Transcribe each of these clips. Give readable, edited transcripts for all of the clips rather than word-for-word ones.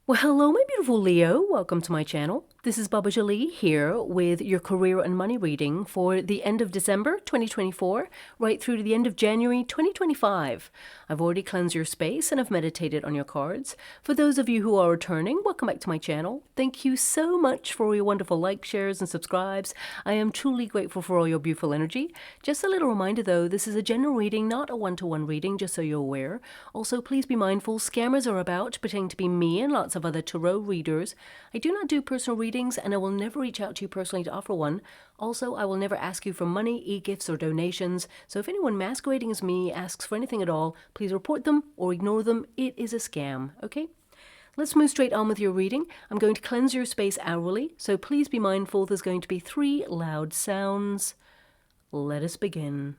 Well, hello, my beautiful Leo. Welcome to my channel. This is Baba Jolie here with your career and money reading for the end of December 2024, right through to the end of January 2025. I've already cleansed your space and I've meditated on your cards. For those of you who are returning, welcome back to my channel. Thank you so much for your wonderful likes, shares, and subscribes. I am truly grateful for all your beautiful energy. Just a little reminder though, this is a general reading, not a one-to-one reading, just so you're aware. Also, please be mindful, scammers are about, pretending to be me and lots of other tarot readers. I do not do personal readings and I will never reach out to you personally to offer one. Also, I will never ask you for money, e-gifts, or donations. So if anyone masquerading as me asks for anything at all, please report them or ignore them. It is a scam, okay? Let's move straight on with your reading. I'm going to cleanse your space hourly, so please be mindful there's going to be 3 loud sounds. Let us begin.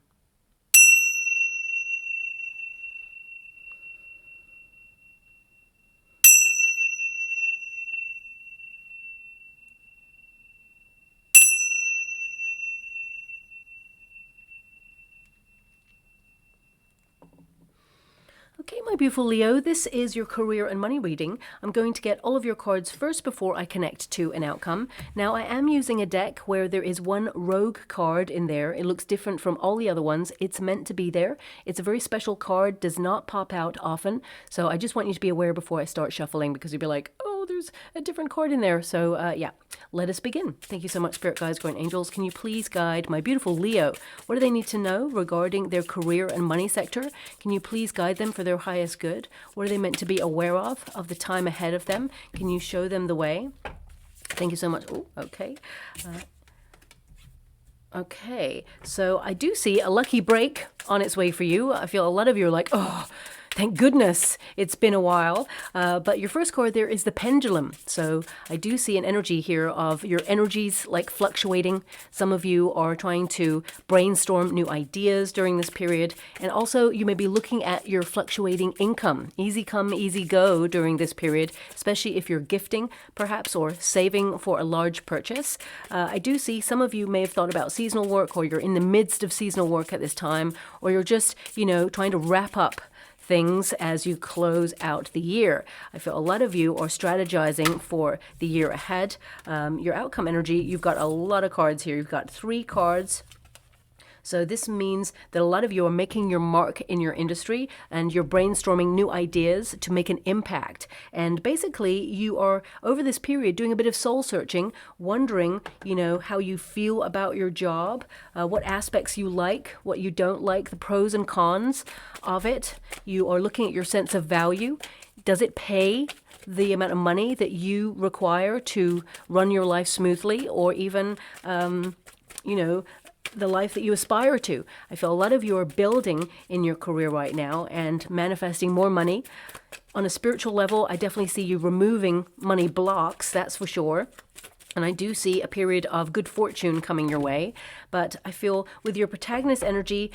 Okay, my beautiful Leo, this is your career and money reading. I'm going to get all of your cards first before I connect to an outcome. Now, I am using a deck where there is one rogue card in there. It looks different from all the other ones. It's meant to be there. It's a very special card, does not pop out often. So I just want you to be aware before I start shuffling because you'll be like, oh, there's a different card in there. So yeah, let us begin. Thank you so much, Spirit Guides, Guardian Angels. Can you please guide my beautiful Leo? What do they need to know regarding their career and money sector? Can you please guide them for their highest good? What are they meant to be aware of the time ahead of them? Can you show them the way? Thank you so much. Oh, okay. Okay, so I do see a lucky break on its way for you. I feel a lot of you are like, oh, thank goodness it's been a while. But your first card there is the pendulum. So I do see an energy here of your energies like fluctuating. Some of you are trying to brainstorm new ideas during this period. And also you may be looking at your fluctuating income. Easy come, easy go during this period, especially if you're gifting perhaps or saving for a large purchase. I do see some of you may have thought about seasonal work, or you're in the midst of seasonal work at this time, or you're just, you know, trying to wrap up things as you close out the year. I feel a lot of you are strategizing for the year ahead. Your outcome energy, you've got a lot of cards here. You've got 3 cards. So this means that a lot of you are making your mark in your industry and you're brainstorming new ideas to make an impact. And basically you are over this period doing a bit of soul searching, wondering, you know, how you feel about your job, what aspects you like, what you don't like, the pros and cons of it. You are looking at your sense of value. Does it pay the amount of money that you require to run your life smoothly, or even, you know, the life that you aspire to? I feel a lot of you are building in your career right now and manifesting more money. On a spiritual level, I definitely see you removing money blocks, that's for sure. And I do see a period of good fortune coming your way. But I feel with your protagonist energy,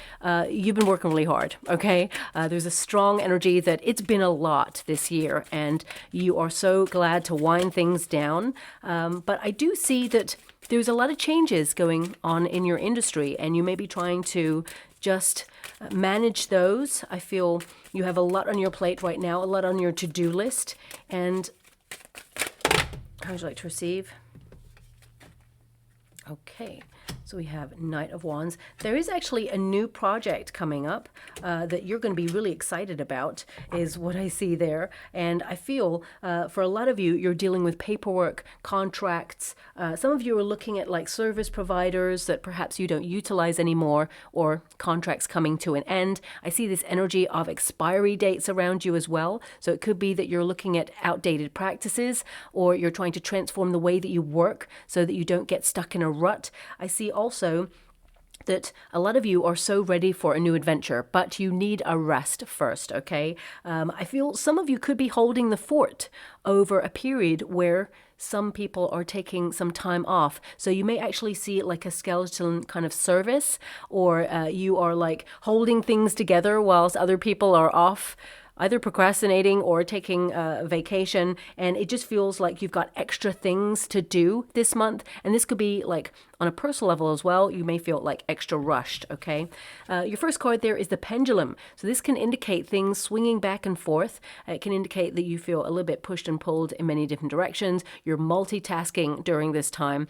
you've been working really hard, okay? There's a strong energy that it's been a lot this year, and you are so glad to wind things down. But I do see that there's a lot of changes going on in your industry, and you may be trying to just manage those. I feel you have a lot on your plate right now, a lot on your to-do list. And how would you like to receive? Okay, so we have Knight of Wands. There is actually a new project coming up that you're going to be really excited about, is what I see there. And I feel for a lot of you, you're dealing with paperwork, contracts. Some of you are looking at like service providers that perhaps you don't utilize anymore, or contracts coming to an end. I see this energy of expiry dates around you as well. So it could be that you're looking at outdated practices, or you're trying to transform the way that you work so that you don't get stuck in a rut. I see also that a lot of you are so ready for a new adventure, but you need a rest first, okay? I feel some of you could be holding the fort over a period where some people are taking some time off. So you may actually see it like a skeleton kind of service, or you are like holding things together whilst other people are off either procrastinating or taking a vacation, and it just feels like you've got extra things to do this month. And this could be like on a personal level as well. You may feel like extra rushed, okay? Your first card there is the pendulum. So this can indicate things swinging back and forth. It can indicate that you feel a little bit pushed and pulled in many different directions. You're multitasking during this time.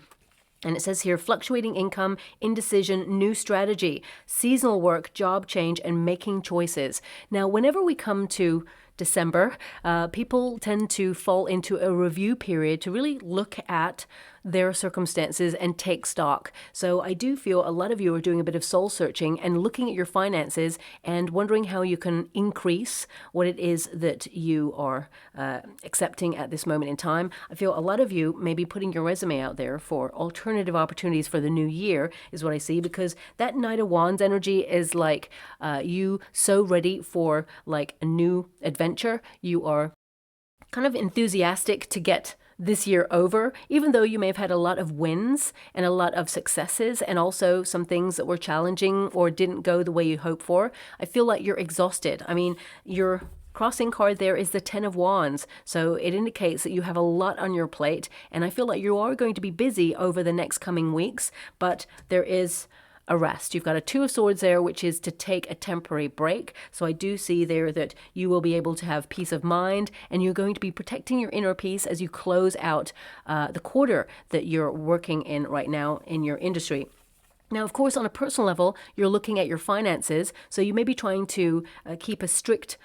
And it says here, fluctuating income, indecision, new strategy, seasonal work, job change, and making choices. Now, whenever we come to December, people tend to fall into a review period to really look at their circumstances and take stock. So I do feel a lot of you are doing a bit of soul searching and looking at your finances and wondering how you can increase what it is that you are accepting at this moment in time. I feel a lot of you may be putting your resume out there for alternative opportunities for the new year is what I see, because that Knight of Wands energy is like you so ready for like a new adventure. You are kind of enthusiastic to get this year over, even though you may have had a lot of wins and a lot of successes and also some things that were challenging or didn't go the way you hoped for. I feel like you're exhausted. I mean, your crossing card there is the Ten of Wands. So it indicates that you have a lot on your plate, and I feel like you are going to be busy over the next coming weeks, but there is a rest. You've got a Two of Swords there, which is to take a temporary break. So I do see there that you will be able to have peace of mind, and you're going to be protecting your inner peace as you close out the quarter that you're working in right now in your industry. Now, of course, on a personal level, you're looking at your finances. So you may be trying to keep a strict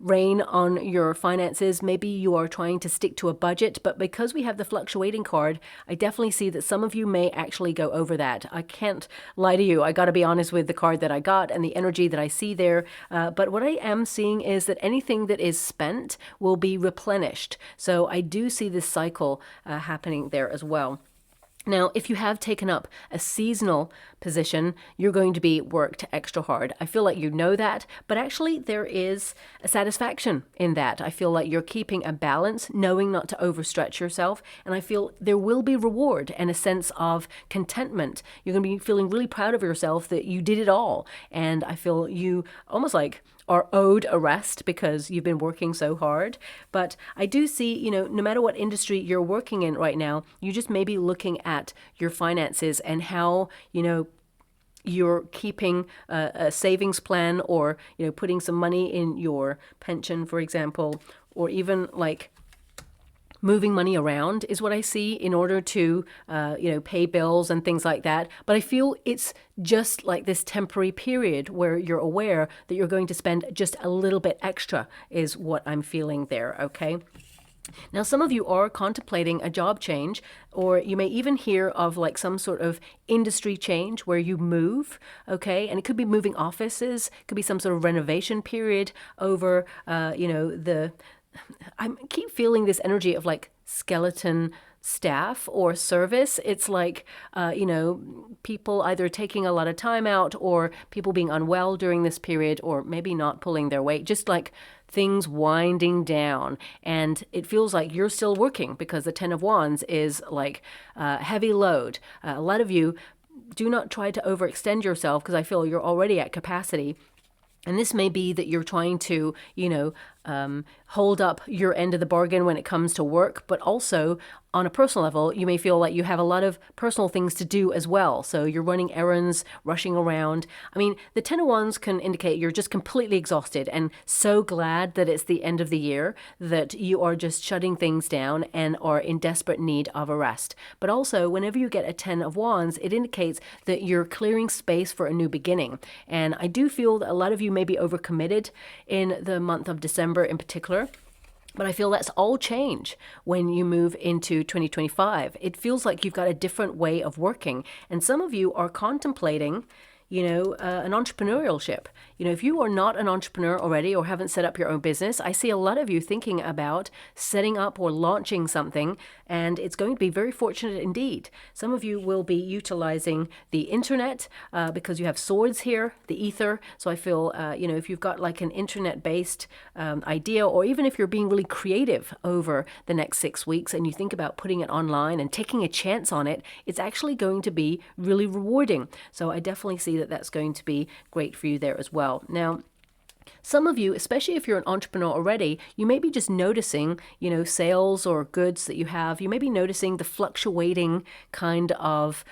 rein on your finances. Maybe you are trying to stick to a budget, but because we have the fluctuating card, I definitely see that some of you may actually go over that. I can't lie to you. I got to be honest with the card that I got and the energy that I see there. But what I am seeing is that anything that is spent will be replenished. So I do see this cycle happening there as well. Now, if you have taken up a seasonal position, you're going to be worked extra hard. I feel like you know that, but actually there is a satisfaction in that. I feel like you're keeping a balance, knowing not to overstretch yourself, and I feel there will be reward and a sense of contentment. You're going to be feeling really proud of yourself that you did it all, and I feel you almost like are owed a rest because you've been working so hard. But I do see, no matter what industry you're working in right now, you just may be looking at your finances and how, you're keeping a savings plan, or, putting some money in your pension, for example, or even like moving money around is what I see in order to, pay bills and things like that. But I feel it's just like this temporary period where you're aware that you're going to spend just a little bit extra is what I'm feeling there, okay? Now, some of you are contemplating a job change, or you may even hear of like some sort of industry change where you move, okay? And it could be moving offices, could be some sort of renovation period over, I keep feeling this energy of like skeleton staff or service. It's like, people either taking a lot of time out, or people being unwell during this period, or maybe not pulling their weight, just like things winding down. And it feels like you're still working because the Ten of Wands is like heavy load. A lot of you do not try to overextend yourself, because I feel you're already at capacity. And this may be that you're trying to, hold up your end of the bargain when it comes to work, but also on a personal level, you may feel like you have a lot of personal things to do as well. So you're running errands, rushing around. I mean, the Ten of Wands can indicate you're just completely exhausted and so glad that it's the end of the year, that you are just shutting things down and are in desperate need of a rest. But also, whenever you get a Ten of Wands, it indicates that you're clearing space for a new beginning. And I do feel that a lot of you may be overcommitted in the month of December in particular. But I feel that's all change when you move into 2025. It feels like you've got a different way of working. And some of you are contemplating, an entrepreneurship. If you are not an entrepreneur already or haven't set up your own business, I see a lot of you thinking about setting up or launching something, and it's going to be very fortunate indeed. Some of you will be utilizing the internet because you have swords here, the ether. So I feel, if you've got like an internet-based idea, or even if you're being really creative over the next 6 weeks and you think about putting it online and taking a chance on it, it's actually going to be really rewarding. So I definitely see that that's going to be great for you there as well. Now, Some of you, especially if you're an entrepreneur already, you may be just noticing, sales or goods that you have. You may be noticing the fluctuating kind of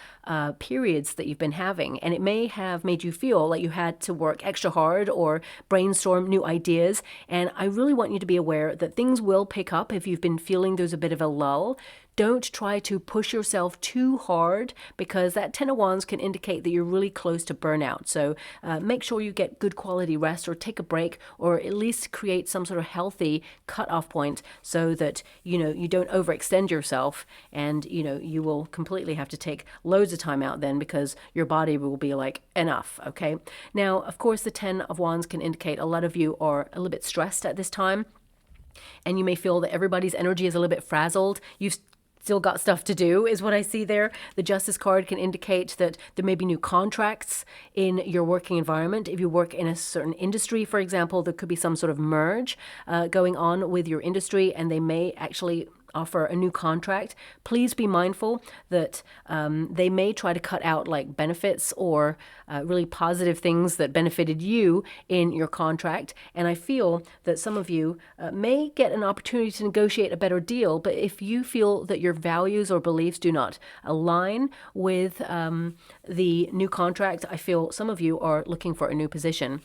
periods that you've been having. And it may have made you feel like you had to work extra hard or brainstorm new ideas. And I really want you to be aware that things will pick up if you've been feeling there's a bit of a lull. Don't try to push yourself too hard, because that Ten of Wands can indicate that you're really close to burnout. So make sure you get good quality rest, or take a break, or at least create some sort of healthy cutoff point so that you don't overextend yourself, and you will completely have to take loads of time out then, because your body will be like, enough. Okay. Now, of course, the Ten of Wands can indicate a lot of you are a little bit stressed at this time, and you may feel that everybody's energy is a little bit frazzled. You've still got stuff to do, is what I see there. The Justice card can indicate that there may be new contracts in your working environment. If you work in a certain industry, for example, there could be some sort of merge going on with your industry, and they may actually offer a new contract. Please be mindful that they may try to cut out like benefits or really positive things that benefited you in your contract. And I feel that some of you may get an opportunity to negotiate a better deal, but if you feel that your values or beliefs do not align with the new contract, I feel some of you are looking for a new position.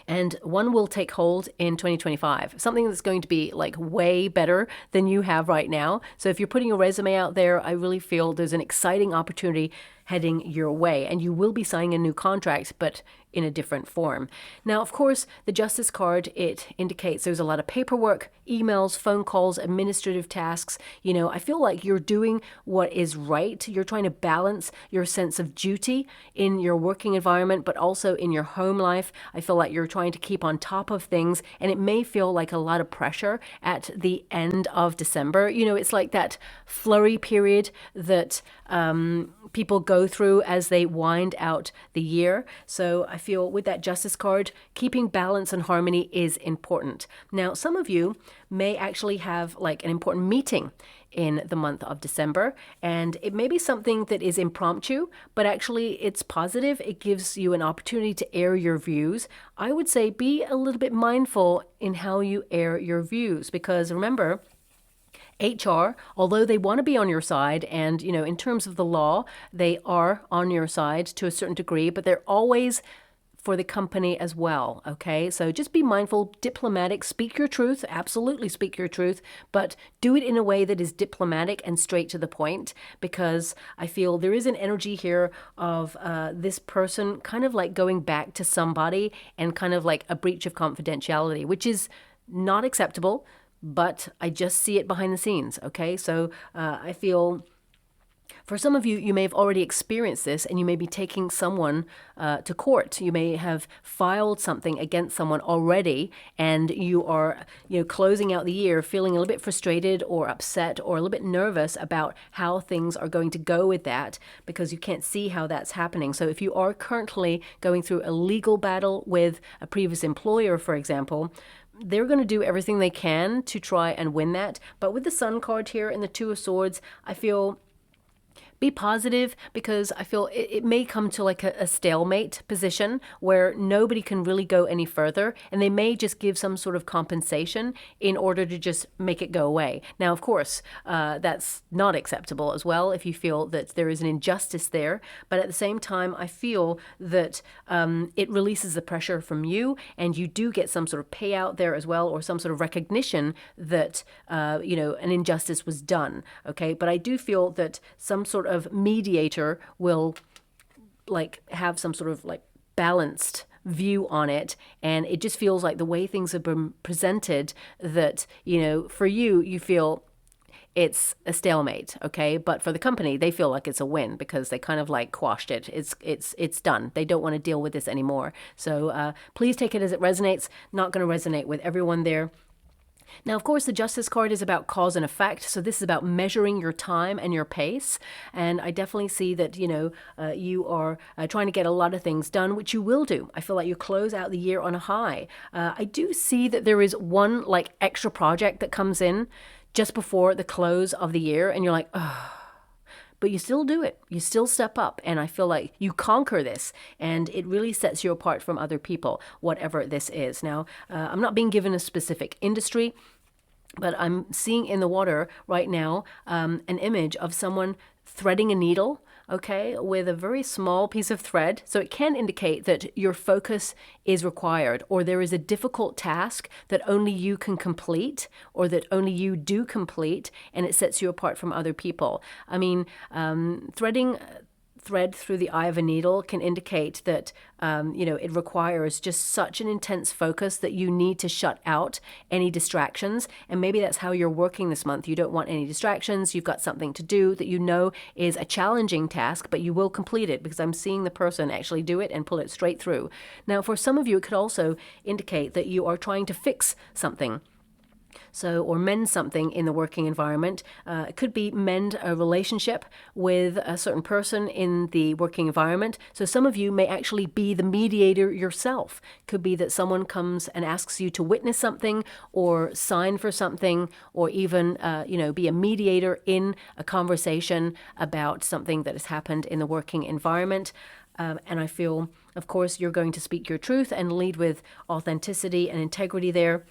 And one will take hold in 2025, something that's going to be like way better than you have right now. So if you're putting a resume out there, I really feel there's an exciting opportunity heading your way, and you will be signing a new contract, but in a different form. Now, of course, the Justice card, it indicates there's a lot of paperwork, emails, phone calls, administrative tasks. I feel like you're doing what is right. You're trying to balance your sense of duty in your working environment, but also in your home life. I feel like you're trying to keep on top of things, and it may feel like a lot of pressure at the end of December. It's like that flurry period that people go through as they wind out the year. So I feel with that Justice card, keeping balance and harmony is important. Now, some of you may actually have like an important meeting in the month of December, and it may be something that is impromptu, but actually it's positive. It gives you an opportunity to air your views. I would say be a little bit mindful in how you air your views, because remember, HR, although they want to be on your side, and in terms of the law, they are on your side to a certain degree, but they're always for the company as well. Okay, so just be mindful, diplomatic, speak your truth, absolutely speak your truth, but do it in a way that is diplomatic and straight to the point, because I feel there is an energy here of this person kind of like going back to somebody, and kind of like a breach of confidentiality, which is not acceptable. But I just see it behind the scenes, okay? So I feel for some of you, you may have already experienced this, and you may be taking someone to court. You may have filed something against someone already, and you are, closing out the year feeling a little bit frustrated or upset or a little bit nervous about how things are going to go with that, because you can't see how that's happening. So if you are currently going through a legal battle with a previous employer, for example, they're going to do everything they can to try and win that. But with the Sun card here and the Two of Swords, I feel be positive, because I feel it may come to like a stalemate position where nobody can really go any further, and they may just give some sort of compensation in order to just make it go away. Now, of course, that's not acceptable as well if you feel that there is an injustice there, but at the same time, I feel that it releases the pressure from you, and you do get some sort of payout there as well, or some sort of recognition that, an injustice was done, okay? But I do feel that some sort of mediator will like have some sort of like balanced view on it, and it just feels like the way things have been presented that for you feel it's a stalemate, okay? But for the company, they feel like it's a win, because they kind of like quashed it. It's done. They don't want to deal with this anymore. So please take it as it resonates. Not going to resonate with everyone there. Now, of course, the Justice card is about cause and effect. So this is about measuring your time and your pace. And I definitely see that, you are trying to get a lot of things done, which you will do. I feel like you close out the year on a high. I do see that there is one like extra project that comes in just before the close of the year, and you're like, oh. but you still do it. You still step up. And I feel like you conquer this, and it really sets you apart from other people, whatever this is. Now, I'm not being given a specific industry, but I'm seeing in the water right now an image of someone threading a needle, okay, with a very small piece of thread. So it can indicate that your focus is required, or there is a difficult task that only you can complete, or that only you do complete, and it sets you apart from other people. I mean, threading thread through the eye of a needle can indicate that it requires just such an intense focus that you need to shut out any distractions. And maybe that's how you're working this month. You don't want any distractions. You've got something to do that you know is a challenging task, but you will complete it, because I'm seeing the person actually do it and pull it straight through. Now, for some of you, it could also indicate that you are trying to fix something. So, or mend something in the working environment. It could be mend a relationship with a certain person in the working environment. So some of you may actually be the mediator yourself. Could be that someone comes and asks you to witness something, or sign for something, or even, be a mediator in a conversation about something that has happened in the working environment. And I feel, of course, you're going to speak your truth and lead with authenticity and integrity there.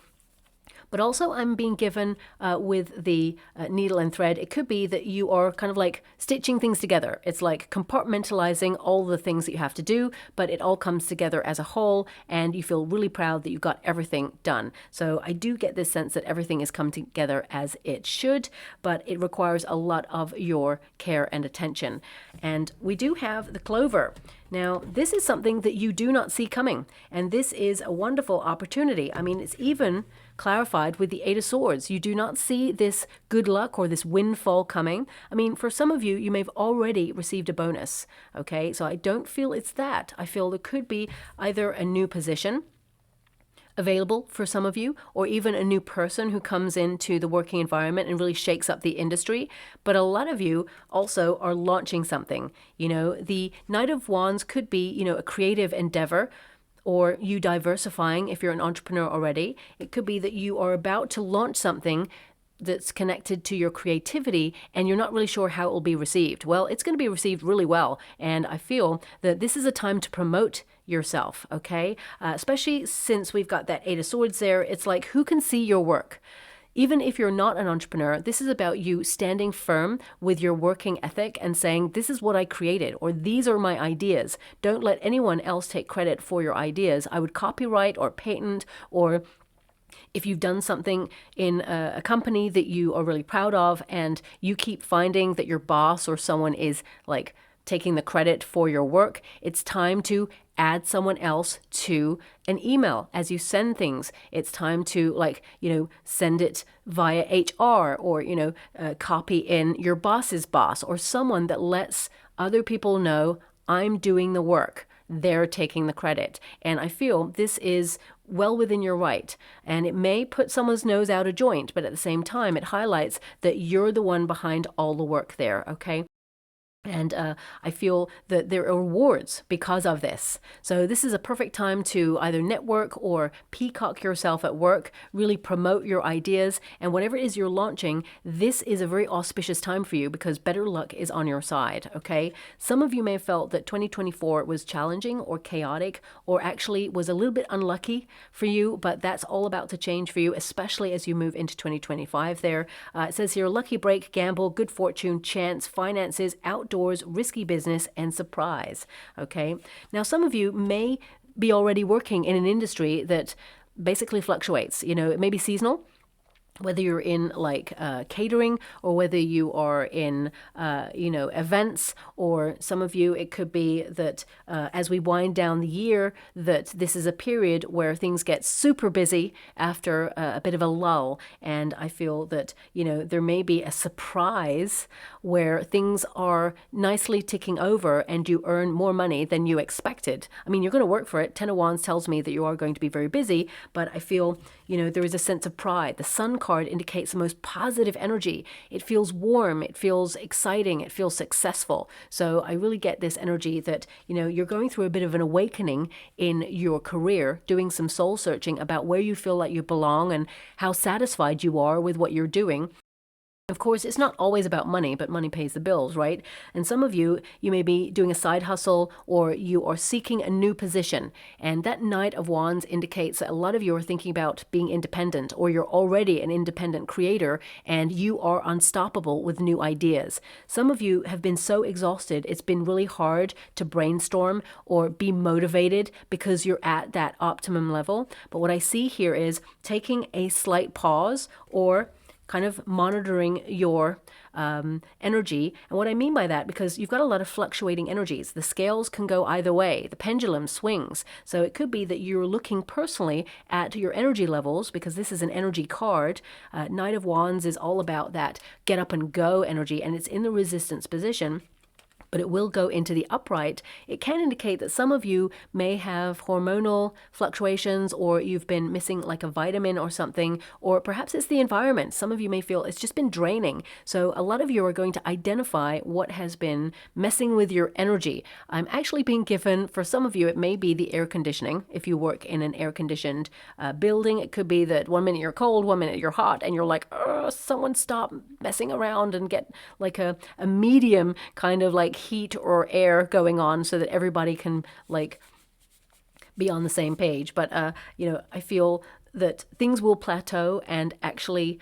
But also I'm being given with the needle and thread, it could be that you are kind of like stitching things together. It's like compartmentalizing all the things that you have to do, but it all comes together as a whole, and you feel really proud that you got everything done. So I do get this sense that everything is coming together as it should, but it requires a lot of your care and attention. And we do have the clover. Now, this is something that you do not see coming, and this is a wonderful opportunity. I mean, it's even clarified with the Eight of Swords. You do not see this good luck or this windfall coming. I mean, for some of you, you may have already received a bonus, okay? So I don't feel it's that. I feel there could be either a new position available for some of you, or even a new person who comes into the working environment and really shakes up the industry. But a lot of you also are launching something. The Knight of Wands could be, a creative endeavor, or you diversifying if you're an entrepreneur already. It could be that you are about to launch something that's connected to your creativity, and you're not really sure how it will be received. Well, it's going to be received really well, and I feel that this is a time to promote yourself, okay? Especially since we've got that Eight of Swords there. It's like, who can see your work? Even if you're not an entrepreneur, this is about you standing firm with your working ethic and saying, this is what I created, or these are my ideas. Don't let anyone else take credit for your ideas. I would copyright or patent, or if you've done something in a company that you are really proud of and you keep finding that your boss or someone is like taking the credit for your work, it's time to add someone else to an email as you send things. It's time to send it via HR, or, copy in your boss's boss, or someone that lets other people know I'm doing the work. They're taking the credit. And I feel this is well within your right. And it may put someone's nose out of joint, but at the same time, it highlights that you're the one behind all the work there, okay? And I feel that there are rewards because of this. So this is a perfect time to either network or peacock yourself at work, really promote your ideas. And whatever it is you're launching, this is a very auspicious time for you, because better luck is on your side, okay? Some of you may have felt that 2024 was challenging or chaotic, or actually was a little bit unlucky for you, but that's all about to change for you, especially as you move into 2025 there. It says here, lucky break, gamble, good fortune, chance, finances, outdoors, risky business, and surprise. Okay. Now, some of you may be already working in an industry that basically fluctuates. It may be seasonal, whether you're in catering, or whether you are in, events, or some of you, it could be that as we wind down the year, that this is a period where things get super busy after a bit of a lull. And I feel that, there may be a surprise where things are nicely ticking over and you earn more money than you expected. I mean, you're going to work for it. Ten of Wands tells me that you are going to be very busy, but I feel, there is a sense of pride. The Sun card indicates the most positive energy. It feels warm. It feels exciting. It feels successful. So I really get this energy that, you're going through a bit of an awakening in your career, doing some soul searching about where you feel like you belong and how satisfied you are with what you're doing. Of course, it's not always about money, but money pays the bills, right? And some of you, you may be doing a side hustle or you are seeking a new position. And that Knight of Wands indicates that a lot of you are thinking about being independent, or you're already an independent creator and you are unstoppable with new ideas. Some of you have been so exhausted, it's been really hard to brainstorm or be motivated because you're at that optimum level. But what I see here is taking a slight pause or kind of monitoring your energy. And what I mean by that, because you've got a lot of fluctuating energies. The scales can go either way. The pendulum swings. So it could be that you're looking personally at your energy levels, because this is an energy card. Knight of Wands is all about that get up and go energy, and it's in the resistance position, but it will go into the upright. It can indicate that some of you may have hormonal fluctuations, or you've been missing like a vitamin or something, or perhaps it's the environment. Some of you may feel it's just been draining. So a lot of you are going to identify what has been messing with your energy. I'm actually being given, for some of you, it may be the air conditioning. If you work in an air-conditioned building, it could be that 1 minute you're cold, 1 minute you're hot, and you're like, someone stop messing around and get like a medium kind of like heat or air going on so that everybody can like be on the same page. But I feel that things will plateau and actually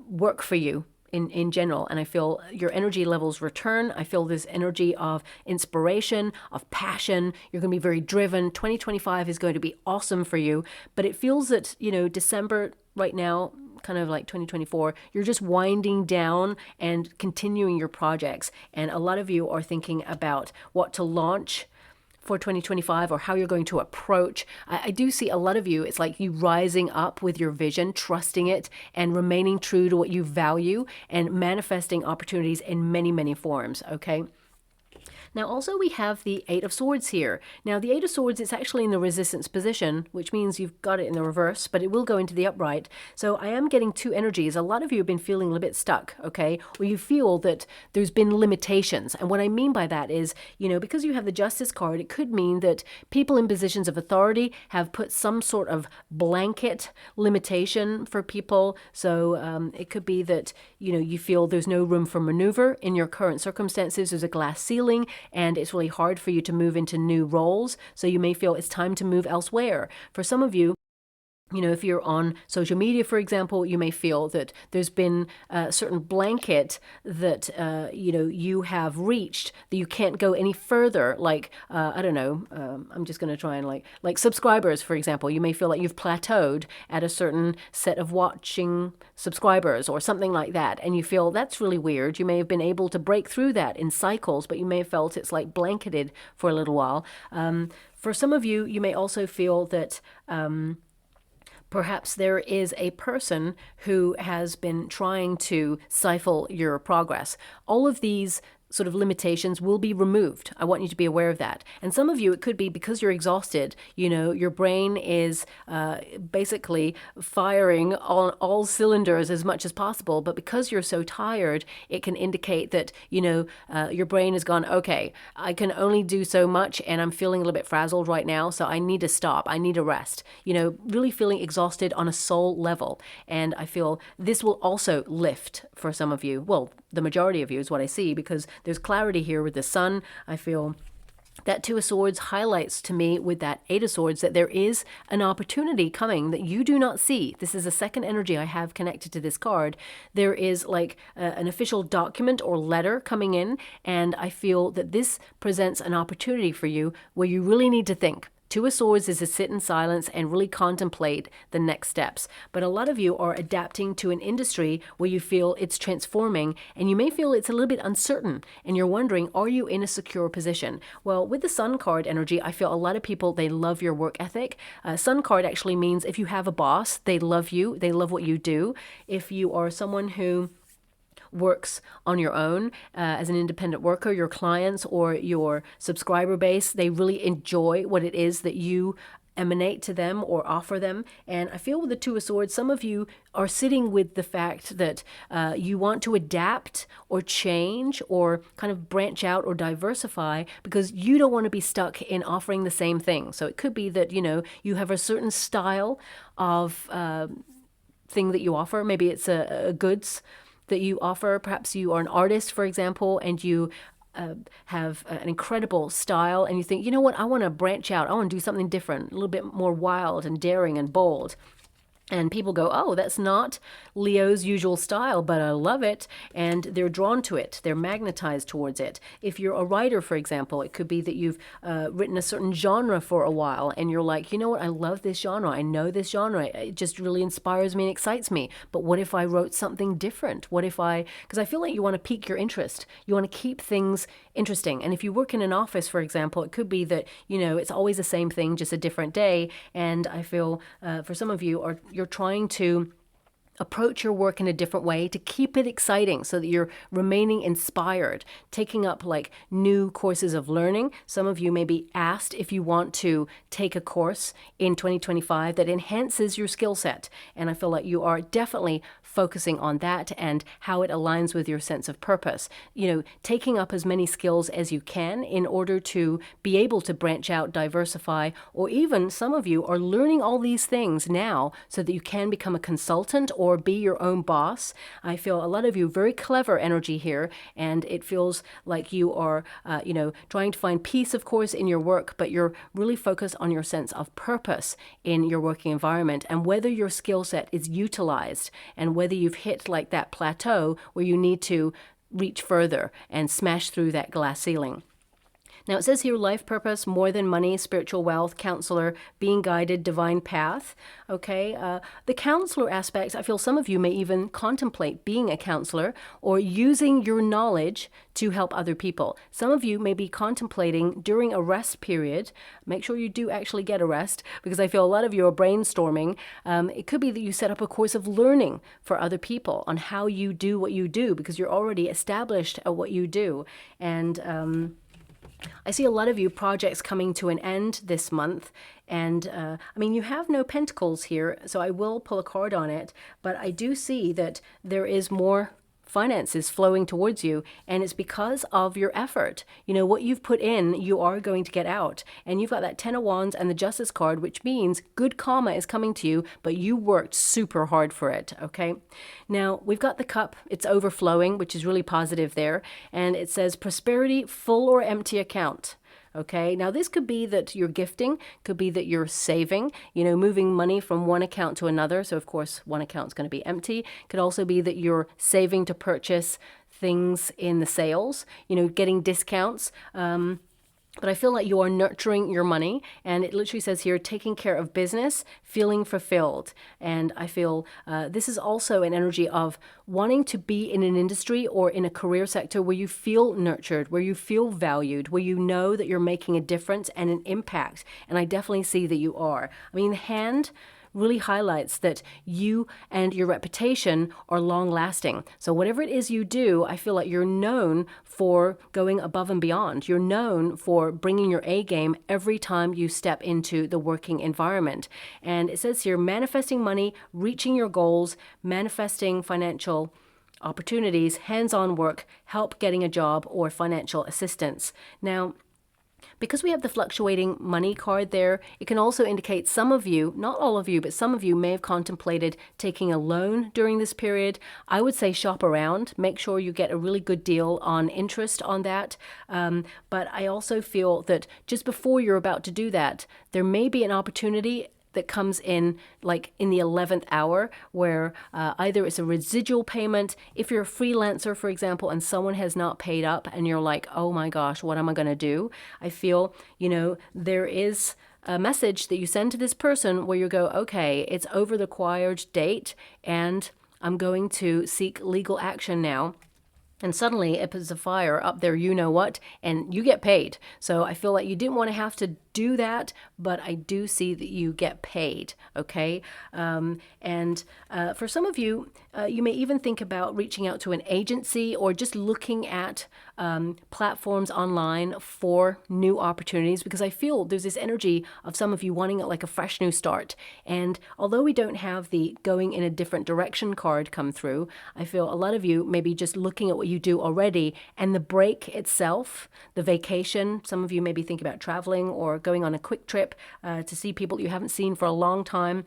work for you in general. And I feel your energy levels return. I feel this energy of inspiration, of passion. You're going to be very driven. 2025 is going to be awesome for you. But it feels that, December right now, kind of like 2024, you're just winding down and continuing your projects. And a lot of you are thinking about what to launch for 2025 or how you're going to approach. I do see a lot of you, it's like you rising up with your vision, trusting it and remaining true to what you value and manifesting opportunities in many, many forms, okay? Now also we have the Eight of Swords here. Now the Eight of Swords, it's actually in the resistance position, which means you've got it in the reverse, but it will go into the upright. So I am getting two energies. A lot of you have been feeling a little bit stuck, okay? Or you feel that there's been limitations. And what I mean by that is, because you have the Justice card, it could mean that people in positions of authority have put some sort of blanket limitation for people. So it could be that, you feel there's no room for maneuver in your current circumstances. There's a glass ceiling, and it's really hard for you to move into new roles. So you may feel it's time to move elsewhere. For some of you, if you're on social media, for example, you may feel that there's been a certain blanket that, you have reached, that you can't go any further. Like, I don't know, I'm just going to try and like subscribers, for example. You may feel like you've plateaued at a certain set of watching subscribers or something like that. And you feel that's really weird. You may have been able to break through that in cycles, but you may have felt it's like blanketed for a little while. For some of you, you may also feel that perhaps there is a person who has been trying to stifle your progress. All of these sort of limitations will be removed. I want you to be aware of that. And some of you, it could be because you're exhausted, your brain is basically firing on all cylinders as much as possible. But because you're so tired, it can indicate that, your brain has gone, okay, I can only do so much and I'm feeling a little bit frazzled right now. So I need to stop. I need a rest, really feeling exhausted on a soul level. And I feel this will also lift for some of you. Well, the majority of you is what I see, because there's clarity here with the Sun. I feel that Two of Swords highlights to me with that Eight of Swords that there is an opportunity coming that you do not see. This is a second energy I have connected to this card. There is like an official document or letter coming in, and I feel that this presents an opportunity for you where you really need to think. Two of Swords is to sit in silence and really contemplate the next steps. But a lot of you are adapting to an industry where you feel it's transforming, and you may feel it's a little bit uncertain, and you're wondering, are you in a secure position? Well, with the Sun card energy, I feel a lot of people, they love your work ethic. Sun card actually means if you have a boss, they love you, they love what you do. If you are someone who works on your own as an independent worker, your clients or your subscriber base, they really enjoy what it is that you emanate to them or offer them. And I feel with the Two of Swords, some of you are sitting with the fact that you want to adapt or change or kind of branch out or diversify because you don't want to be stuck in offering the same thing. So it could be that, you have a certain style of thing that you offer. Maybe it's a goods that you offer. Perhaps you are an artist, for example, and you have an incredible style, and you think, you know what, I want to branch out. I want to do something different, a little bit more wild and daring and bold. And people go, oh, that's not Leo's usual style, but I love it. And they're drawn to it. They're magnetized towards it. If you're a writer, for example, it could be that you've written a certain genre for a while and you're like, you know what, I love this genre. I know this genre. It just really inspires me and excites me. But what if I wrote something different? What if because I feel like you want to pique your interest. You want to keep things interesting. And if you work in an office, for example, it could be that, it's always the same thing, just a different day. And I feel for some of you, you're trying to approach your work in a different way to keep it exciting so that you're remaining inspired, taking up like new courses of learning. Some of you may be asked if you want to take a course in 2025 that enhances your skill set. And I feel like you are definitely focusing on that and how it aligns with your sense of purpose. Taking up as many skills as you can in order to be able to branch out, diversify, or even some of you are learning all these things now so that you can become a consultant or be your own boss. I feel a lot of you very clever energy here, and it feels like you are, trying to find peace, of course, in your work, but you're really focused on your sense of purpose in your working environment and whether your skill set is utilized and whether you've hit like that plateau where you need to reach further and smash through that glass ceiling. Now it says here, life purpose, more than money, spiritual wealth, counselor, being guided, divine path. Okay, the counselor aspects, I feel some of you may even contemplate being a counselor or using your knowledge to help other people. Some of you may be contemplating during a rest period. Make sure you do actually get a rest, because I feel a lot of you are brainstorming. It could be that you set up a course of learning for other people on how you do what you do, because you're already established at what you do. And I see a lot of you projects coming to an end this month, and you have no pentacles here, so I will pull a card on it, but I do see that there is more finances flowing towards you, and it's because of your effort. What you've put in, you are going to get out. And you've got that Ten of Wands and the Justice card, which means good karma is coming to you, but you worked super hard for it, okay? Now, we've got the cup. It's overflowing, which is really positive there. And it says prosperity, full or empty account. Okay, now this could be that you're gifting, could be that you're saving, moving money from one account to another. So of course, one account's going to be empty. Could also be that you're saving to purchase things in the sales, getting discounts. But I feel like you are nurturing your money, and it literally says here, taking care of business, feeling fulfilled. And I feel this is also an energy of wanting to be in an industry or in a career sector where you feel nurtured, where you feel valued, where you know that you're making a difference and an impact. And I definitely see that you are. The hand really highlights that you and your reputation are long lasting. So whatever it is you do, I feel like you're known for going above and beyond. You're known for bringing your A game every time you step into the working environment. And it says here, manifesting money, reaching your goals, manifesting financial opportunities, hands-on work, help getting a job, or financial assistance. Now, because we have the fluctuating money card there, it can also indicate some of you, not all of you, but some of you may have contemplated taking a loan during this period. I would say shop around. Make sure you get a really good deal on interest on that. But I also feel that just before you're about to do that, there may be an opportunity that comes in like in the 11th hour where either it's a residual payment. If you're a freelancer, for example, and someone has not paid up and you're like, oh my gosh, what am I going to do? I feel, there is a message that you send to this person where you go, okay, it's over the required date and I'm going to seek legal action now. And suddenly it puts a fire up there, and you get paid. So I feel like you didn't want to have to do that, but I do see that you get paid, okay? And for some of you, you may even think about reaching out to an agency or just looking at platforms online for new opportunities, because I feel there's this energy of some of you wanting like a fresh new start. And although we don't have the going in a different direction card come through, I feel a lot of you may be just looking at what you do already, and the break itself, the vacation, some of you may be thinking about traveling or going on a quick trip to see people you haven't seen for a long time.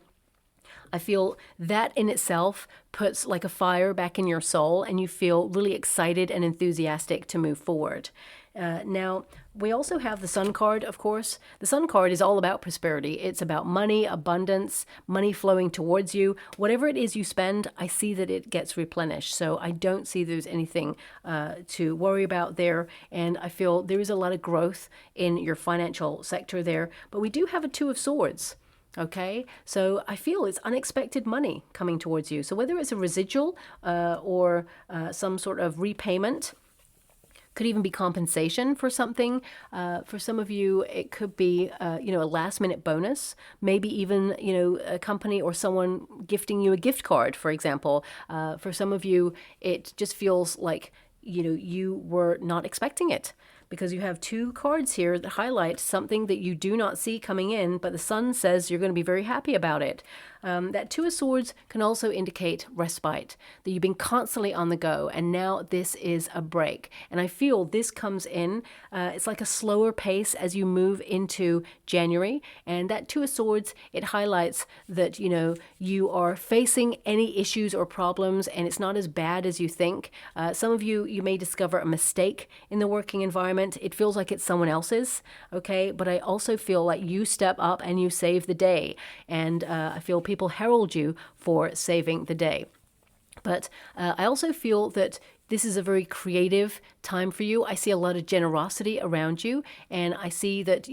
I feel that in itself puts like a fire back in your soul, and you feel really excited and enthusiastic to move forward. Now, we also have the Sun card, of course. The Sun card is all about prosperity. It's about money, abundance, money flowing towards you. Whatever it is you spend, I see that it gets replenished. So I don't see there's anything to worry about there. And I feel there is a lot of growth in your financial sector there. But we do have a Two of Swords. Okay, so I feel it's unexpected money coming towards you. So whether it's a residual or some sort of repayment, could even be compensation for something. For some of you, it could be, a last minute bonus, maybe even, a company or someone gifting you a gift card, for example. For some of you, it just feels like, you were not expecting it, because you have two cards here that highlight something that you do not see coming in, but the Sun says you're going to be very happy about it. That Two of Swords can also indicate respite, that you've been constantly on the go, and now this is a break. And I feel this comes in, it's like a slower pace as you move into January. And that Two of Swords, it highlights that, you are facing any issues or problems, and it's not as bad as you think. Some of you may discover a mistake in the working environment. It feels like it's someone else's, okay? But I also feel like you step up and you save the day. And I feel people herald you for saving the day. But I also feel that this is a very creative time for you. I see a lot of generosity around you, and I see that,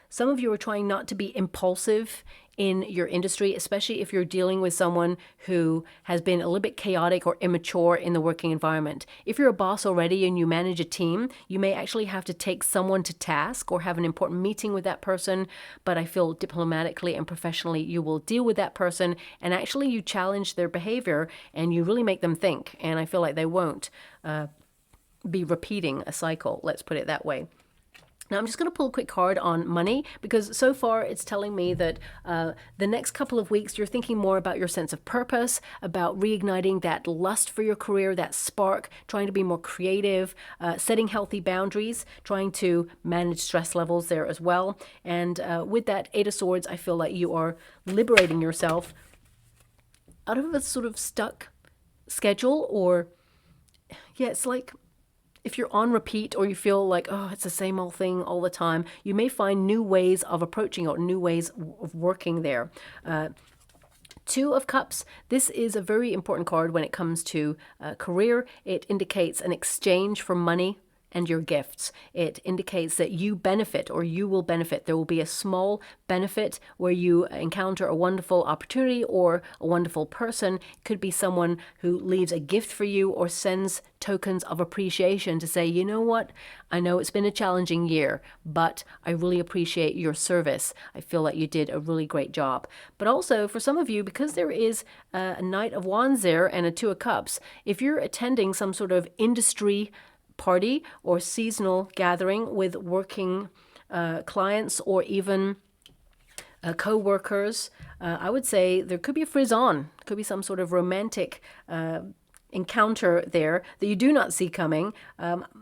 some of you are trying not to be impulsive in your industry, especially if you're dealing with someone who has been a little bit chaotic or immature in the working environment. If you're a boss already and you manage a team, you may actually have to take someone to task or have an important meeting with that person, but I feel diplomatically and professionally you will deal with that person, and actually you challenge their behavior and you really make them think, and I feel like they won't be repeating a cycle, let's put it that way. Now, I'm just going to pull a quick card on money, because so far it's telling me that the next couple of weeks you're thinking more about your sense of purpose, about reigniting that lust for your career, that spark, trying to be more creative, setting healthy boundaries, trying to manage stress levels there as well. And with that Eight of Swords, I feel like you are liberating yourself out of a sort of stuck schedule, or, it's like, if you're on repeat or you feel like, it's the same old thing all the time, you may find new ways of approaching it, new ways of working there. Two of Cups, this is a very important card when it comes to career. It indicates an exchange for money and your gifts. It indicates that you benefit, or you will benefit. There will be a small benefit where you encounter a wonderful opportunity or a wonderful person. It could be someone who leaves a gift for you or sends tokens of appreciation to say, you know what, I know it's been a challenging year, but I really appreciate your service. I feel like you did a really great job. But also for some of you, because there is a Knight of Wands there and a Two of Cups, if you're attending some sort of industry party or seasonal gathering with working clients or even co-workers, I would say there could be a frisson, could be some sort of romantic encounter there that you do not see coming.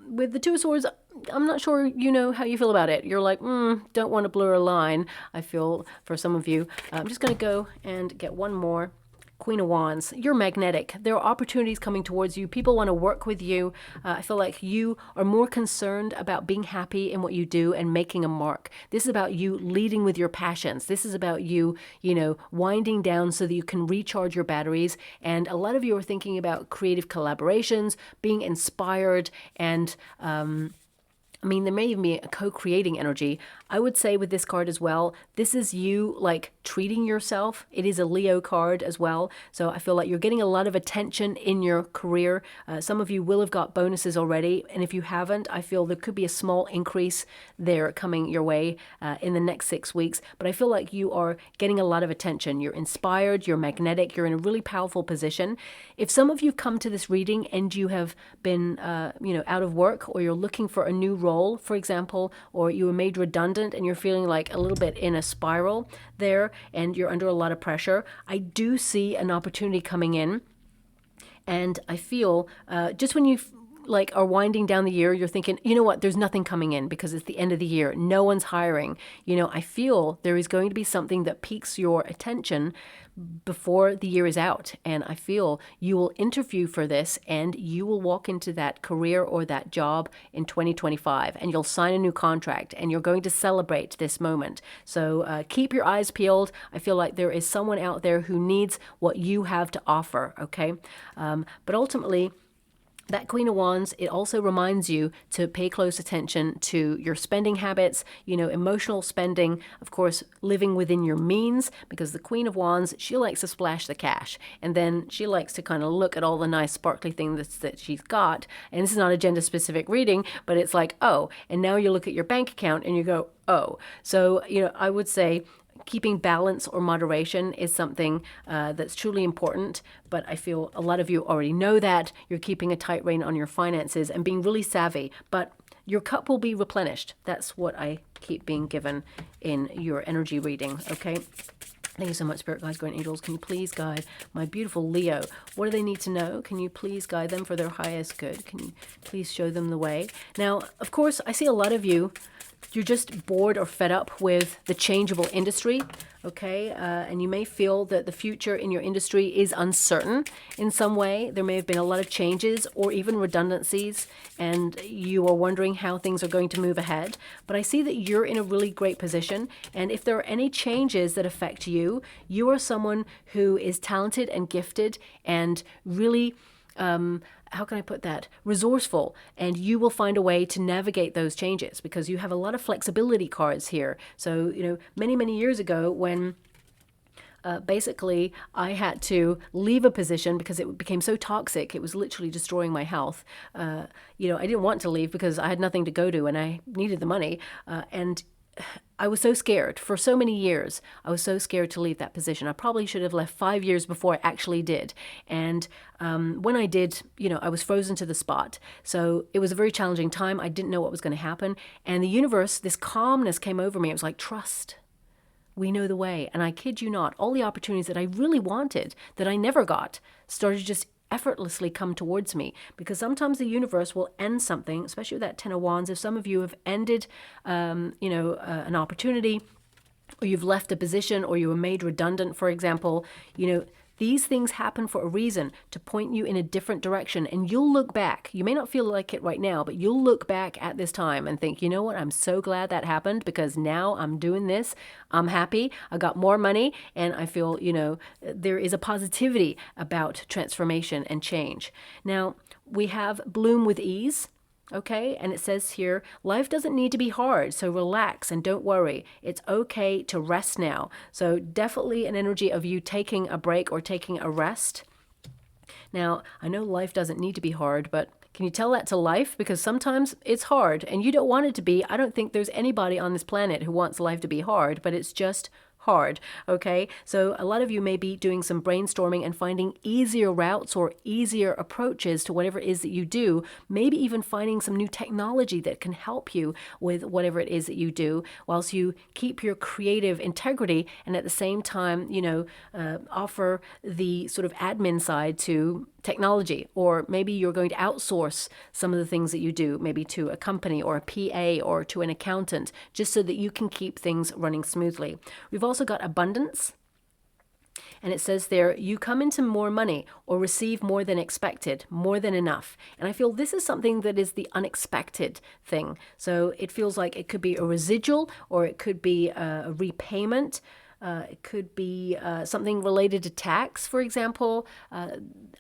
With the Two of Swords, I'm not sure how you feel about it. You're like, don't want to blur a line, I feel, for some of you. I'm just going to go and get one more. Queen of Wands, you're magnetic. There are opportunities coming towards you. People want to work with you. I feel like you are more concerned about being happy in what you do and making a mark. This is about you leading with your passions. This is about you, winding down so that you can recharge your batteries. And a lot of you are thinking about creative collaborations, being inspired, and there may even be a co-creating energy. I would say with this card as well, this is you like treating yourself. It is a Leo card as well. So I feel like you're getting a lot of attention in your career. Some of you will have got bonuses already. And if you haven't, I feel there could be a small increase there coming your way in the next 6 weeks. But I feel like you are getting a lot of attention. You're inspired, you're magnetic, you're in a really powerful position. If some of you come to this reading and you have been, out of work, or you're looking for a new role, for example, or you were made redundant and you're feeling like a little bit in a spiral there and you're under a lot of pressure, I do see an opportunity coming in. And I feel just when you like are winding down the year, you're thinking, you know what, there's nothing coming in because it's the end of the year. No one's hiring. You know, I feel there is going to be something that piques your attention before the year is out. And I feel you will interview for this and you will walk into that career or that job in 2025 and you'll sign a new contract and you're going to celebrate this moment. So keep your eyes peeled. I feel like there is someone out there who needs what you have to offer, okay? But ultimately, that Queen of Wands, it also reminds you to pay close attention to your spending habits, you know, emotional spending, of course, living within your means, because the Queen of Wands, she likes to splash the cash. And then she likes to kind of look at all the nice sparkly things that she's got. And this is not a gender specific reading, but it's like, oh, and now you look at your bank account and you go, oh. So, you know, I would say keeping balance or moderation is something that's truly important, but I feel a lot of you already know that. You're keeping a tight rein on your finances and being really savvy, but your cup will be replenished. That's what I keep being given in your energy reading, okay? Thank you so much, Spirit Guides, Guardian Angels. Can you please guide my beautiful Leo? What do they need to know? Can you please guide them for their highest good? Can you please show them the way? Now, of course, I see a lot of you, you're just bored or fed up with the changeable industry, okay? And you may feel that the future in your industry is uncertain in some way. There may have been a lot of changes or even redundancies, and you are wondering how things are going to move ahead. But I see that you're in a really great position, and if there are any changes that affect you, you are someone who is talented and gifted and really how can I put that? Resourceful, and you will find a way to navigate those changes because you have a lot of flexibility cards here. So, you know, many years ago when basically I had to leave a position because it became so toxic, it was literally destroying my health. You know, I didn't want to leave because I had nothing to go to and I needed the money. And I was so scared for so many years. I was so scared to leave that position. I probably should have left 5 years before I actually did. And when I did, you know, I was frozen to the spot. So it was a very challenging time. I didn't know what was going to happen. And the universe, this calmness came over me. It was like, trust. We know the way. And I kid you not, all the opportunities that I really wanted, that I never got, started to just effortlessly come towards me, because sometimes the universe will end something, especially with that Ten of Wands. If some of you have ended, an opportunity, or you've left a position, or you were made redundant, for example, you know, these things happen for a reason, to point you in a different direction. And you'll look back. You may not feel like it right now, but you'll look back at this time and think, you know what, I'm so glad that happened because now I'm doing this. I'm happy. I got more money. And I feel, you know, there is a positivity about transformation and change. Now, we have bloom with ease. Okay, and it says here, life doesn't need to be hard, so relax and don't worry. It's okay to rest now. So definitely an energy of you taking a break or taking a rest. Now, I know life doesn't need to be hard, but can you tell that to life? Because sometimes it's hard and you don't want it to be. I don't think there's anybody on this planet who wants life to be hard, but it's just hard, okay? So a lot of you may be doing some brainstorming and finding easier routes or easier approaches to whatever it is that you do, maybe even finding some new technology that can help you with whatever it is that you do, whilst you keep your creative integrity and at the same time, you know, offer the sort of admin side to technology. Or maybe you're going to outsource some of the things that you do, maybe to a company or a PA or to an accountant, just so that you can keep things running smoothly. We've also got abundance. And it says there, you come into more money or receive more than expected, more than enough. And I feel this is something that is the unexpected thing. So it feels like it could be a residual, or it could be a repayment. It could be something related to tax, for example.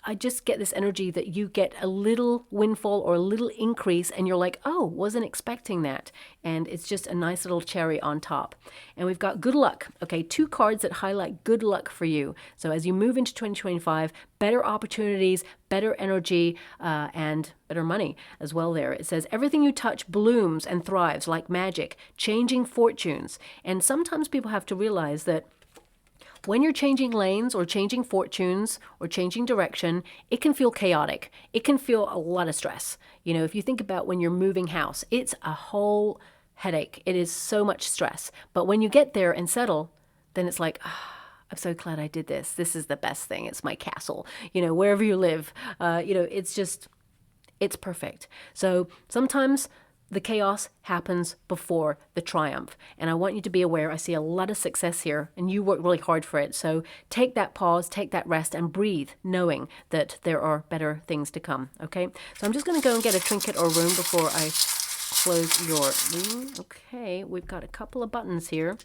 I just get this energy that you get a little windfall or a little increase and you're like, oh, wasn't expecting that. And it's just a nice little cherry on top. And we've got good luck. Okay, 2 cards that highlight good luck for you. So as you move into 2025, better opportunities, better energy, and better money as well there. It says, everything you touch blooms and thrives like magic, changing fortunes. And sometimes people have to realize that when you're changing lanes or changing fortunes or changing direction, it can feel chaotic. It can feel a lot of stress. You know, if you think about when you're moving house, it's a whole headache. It is so much stress. But when you get there and settle, then it's like, I'm so glad I did this. This is the best thing. It's my castle. You know, wherever you live, you know, it's just, It's perfect. So sometimes the chaos happens before the triumph. And I want you to be aware, I see a lot of success here and you work really hard for it. So take that pause, take that rest and breathe, knowing that there are better things to come. Okay. So I'm just going to go and get a trinket or rune before I close your reading. Okay. We've got a couple of buttons here.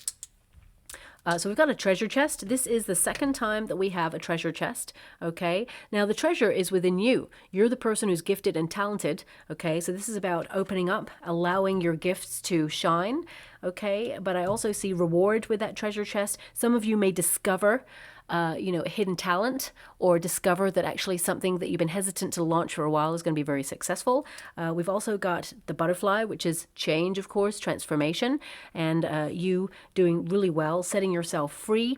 So we've got a treasure chest. This is the second time that we have a treasure chest, okay? Now, the treasure is within you. You're the person who's gifted and talented, okay? So this is about opening up, allowing your gifts to shine, okay? But I also see reward with that treasure chest. Some of you may discover a hidden talent, or discover that actually something that you've been hesitant to launch for a while is going to be very successful. We've also got the butterfly, which is change, of course, transformation, and you doing really well, setting yourself free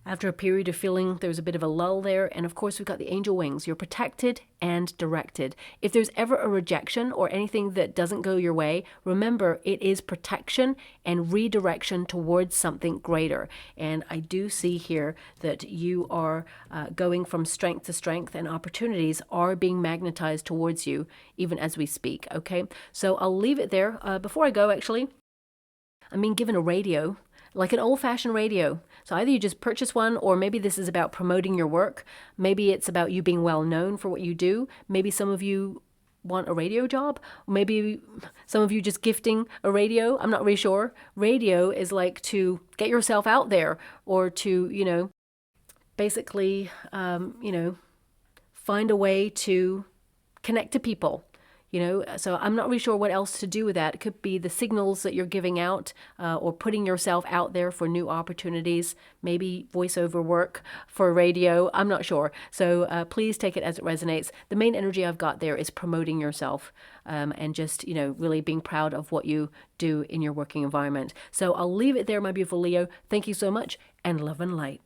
after a period of feeling there's a bit of a lull there. And of course, we've got the angel wings. You're protected and directed. If there's ever a rejection or anything that doesn't go your way, remember it is protection and redirection towards something greater. And I do see here that you are going from strength to strength, and opportunities are being magnetized towards you even as we speak. Okay, so I'll leave it there. Before I go, actually, I'm being given a radio, like an old-fashioned radio. So either you just purchase one, or maybe this is about promoting your work. Maybe it's about you being well known for what you do. Maybe some of you want a radio job. Maybe some of you just gifting a radio. I'm not really sure. Radio is like to get yourself out there, or to, basically, find a way to connect to people. So I'm not really sure what else to do with that. It could be the signals that you're giving out, or putting yourself out there for new opportunities, maybe voiceover work for radio. I'm not sure. So please take it as it resonates. The main energy I've got there is promoting yourself, and just, really being proud of what you do in your working environment. So I'll leave it there, my beautiful Leo. Thank you so much, and love and light.